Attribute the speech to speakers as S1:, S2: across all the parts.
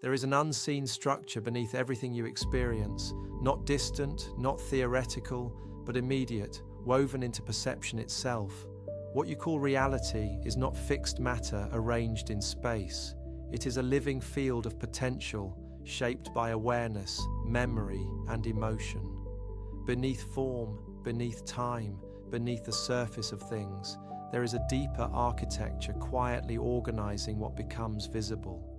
S1: There is an unseen structure beneath everything you experience, not distant, not theoretical, but immediate, woven into perception itself. What you call reality is not fixed matter arranged in space. It is a living field of potential, shaped by awareness, memory, and emotion. Beneath form, beneath time, beneath the surface of things, there is a deeper architecture quietly organizing what becomes visible.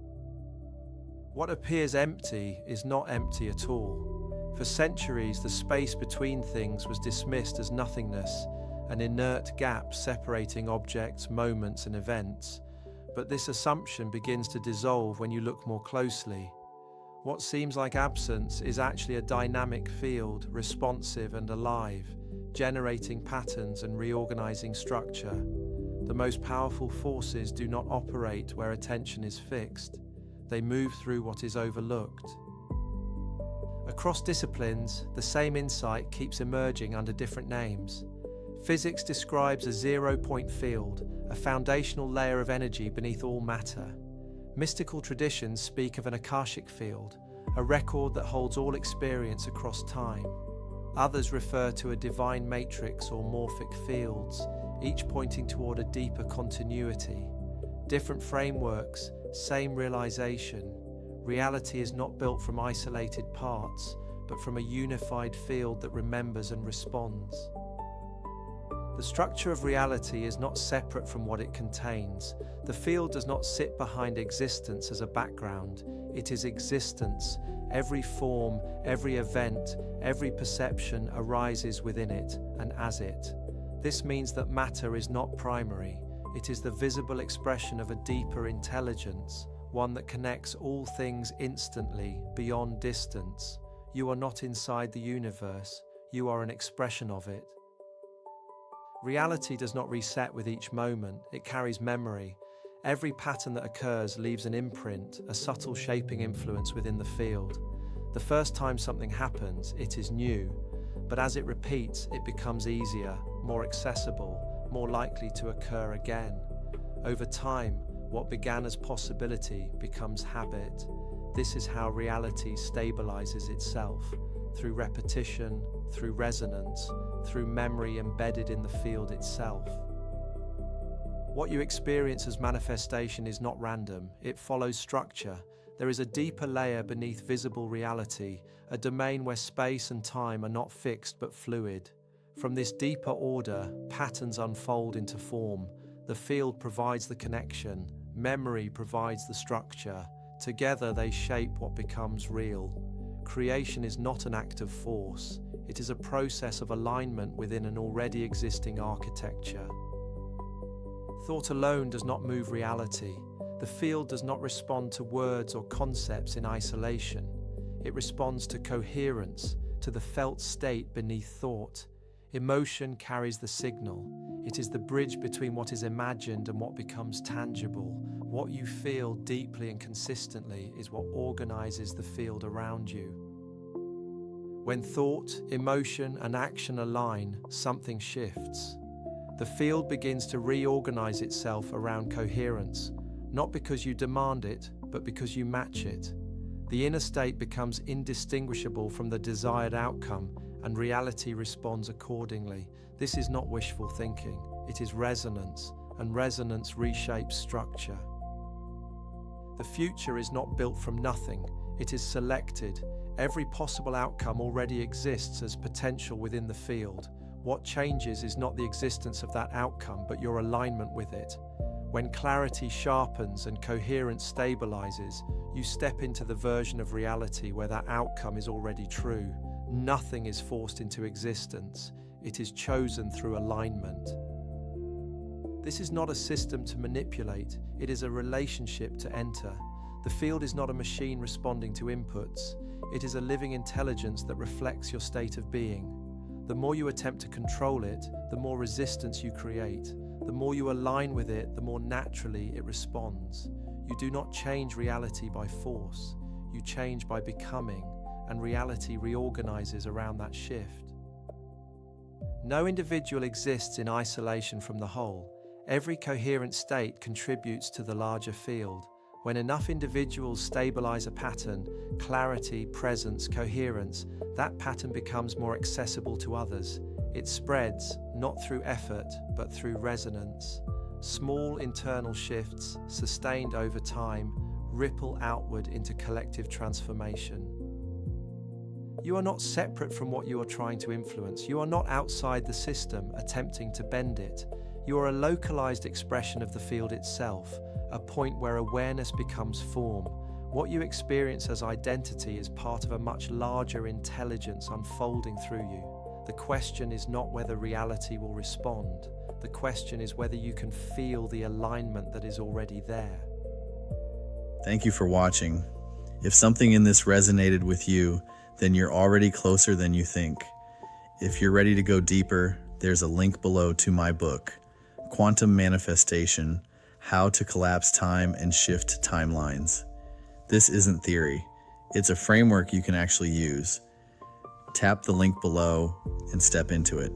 S1: What appears empty is not empty at all. For centuries, the space between things was dismissed as nothingness, an inert gap separating objects, moments, and events. But this assumption begins to dissolve when you look more closely. What seems like absence is actually a dynamic field, responsive and alive, generating patterns and reorganizing structure. The most powerful forces do not operate where attention is fixed. They move through what is overlooked. Across disciplines, the same insight keeps emerging under different names. Physics describes a zero-point field, a foundational layer of energy beneath all matter. Mystical traditions speak of an akashic field, a record that holds all experience across time. Others refer to a divine matrix or morphic fields, each pointing toward a deeper continuity. Different frameworks, same realization. Reality is not built from isolated parts, but from a unified field that remembers and responds. The structure of reality is not separate from what it contains. The field does not sit behind existence as a background. It is existence. Every form, every event, every perception arises within it and as it. This means that matter is not primary. It is the visible expression of a deeper intelligence, one that connects all things instantly, beyond distance. You are not inside the universe. You are an expression of it. Reality does not reset with each moment, it carries memory. Every pattern that occurs leaves an imprint, a subtle shaping influence within the field. The first time something happens, it is new, but as it repeats, it becomes easier, more accessible, more likely to occur again. Over time, what began as possibility becomes habit. This is how reality stabilizes itself, through repetition, through resonance, through memory embedded in the field itself. What you experience as manifestation is not random, it follows structure. There is a deeper layer beneath visible reality, a domain where space and time are not fixed but fluid. From this deeper order, patterns unfold into form. The field provides the connection, memory provides the structure. Together they shape what becomes real. Creation is not an act of force. It is a process of alignment within an already existing architecture. Thought alone does not move reality. The field does not respond to words or concepts in isolation. It responds to coherence, to the felt state beneath thought. Emotion carries the signal. It is the bridge between what is imagined and what becomes tangible. What you feel deeply and consistently is what organizes the field around you. When thought, emotion, and action align, something shifts. The field begins to reorganize itself around coherence, not because you demand it, but because you match it. The inner state becomes indistinguishable from the desired outcome, and reality responds accordingly. This is not wishful thinking, it is resonance, and resonance reshapes structure. The future is not built from nothing, it is selected. Every possible outcome already exists as potential within the field. What changes is not the existence of that outcome, but your alignment with it. When clarity sharpens and coherence stabilizes, you step into the version of reality where that outcome is already true. Nothing is forced into existence. It is chosen through alignment. This is not a system to manipulate, it is a relationship to enter. The field is not a machine responding to inputs. It is a living intelligence that reflects your state of being. The more you attempt to control it, the more resistance you create. The more you align with it, the more naturally it responds. You do not change reality by force. You change by becoming, and reality reorganizes around that shift. No individual exists in isolation from the whole. Every coherent state contributes to the larger field. When enough individuals stabilize a pattern, clarity, presence, coherence, that pattern becomes more accessible to others. It spreads, not through effort, but through resonance. Small internal shifts, sustained over time, ripple outward into collective transformation. You are not separate from what you are trying to influence. You are not outside the system, attempting to bend it. You are a localized expression of the field itself, a point where awareness becomes form. What you experience as identity is part of a much larger intelligence unfolding through you. The question is not whether reality will respond. The question is whether you can feel the alignment that is already there.
S2: Thank you for watching. If something in this resonated with you, then you're already closer than you think. If you're ready to go deeper, there's a link below to my book, Quantum Manifestation: How to Collapse Time and Shift Timelines. This isn't theory. It's a framework you can actually use. Tap the link below and step into it.